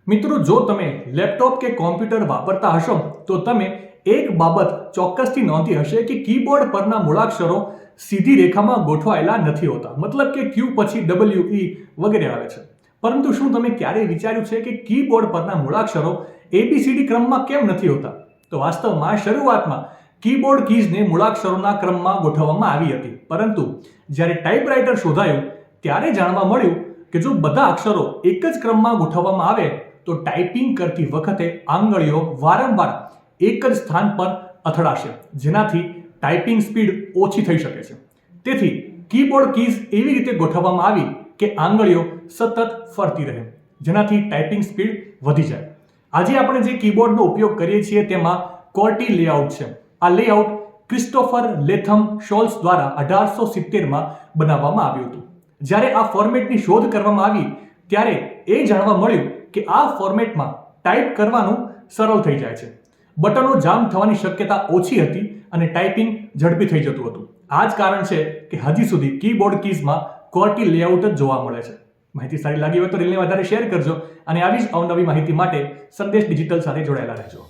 મિત્રો, જો તમે લેપટોપ કે કોમ્પ્યુટર વાપરતા હશો તો તમે એક બાબત ચોક્કસથી નોંધી હશે કે કીબોર્ડ પરના મૂળાક્ષરો સીધી રેખામાં ગોઠવાયેલા નથી હોતા. મતલબ કે ક્યુ પછી ડબલ્યુ ઈ વગેરે આવે છે. પરંતુ શું તમે ક્યારેય વિચાર્યું છે કે કીબોર્ડ પરના મૂળાક્ષરો એબીસીડી ક્રમમાં કેમ નથી હોતા? તો વાસ્તવમાં શરૂઆતમાં કીબોર્ડ કીઝને મૂળાક્ષરોના ક્રમમાં ગોઠવવામાં આવી હતી, પરંતુ જ્યારે ટાઈપરાઇટર શોધાયું ત્યારે જાણવા મળ્યું કે જો બધા અક્ષરો એક જ ક્રમમાં ગોઠવવામાં આવે તો ટાઈપિંગ કરતી વખતે આંગળીઓ વારંવાર એક જ સ્થાન પર અથડાશે, જેનાથી ટાઈપિંગ સ્પીડ ઓછી થઈ શકે છે. તેથી કીબોર્ડ કીઝ એવી રીતે ગોઠવવામાં આવી કે આંગળીઓ સતત ફરતી રહે, જેનાથી ટાઈપિંગ સ્પીડ વધી જાય. આજે આપણે જે કીબોર્ડનો ઉપયોગ કરીએ છીએ તેમાં QWERTY લેઆઉટ છે. આ લેઆઉટ ક્રિસ્ટોફર લેથમ શોલ્સ દ્વારા 1870માં બનાવવામાં આવ્યું હતું. જ્યારે આ ફોર્મેટની શોધ કરવામાં આવી ત્યારે એ જાણવા મળ્યું કે આ ફોર્મેટમાં ટાઈપ કરવાનું સરળ થઈ જાય છે. બટનો જામ થવાની શક્યતા ઓછી હતી અને ટાઈપિંગ ઝડપી થઈ જતું હતું. આ જ કારણ છે કે હજી સુધી કીબોર્ડ કીઝમાં QWERTY લેઆઉટ જ જોવા મળે છે. માહિતી સારી લાગી હોય તો રીલને વધારે શેર કરજો અને આવી જ અવનવી માહિતી માટે સંદેશ ડિજિટલ સાથે જોડાયેલા રહેજો.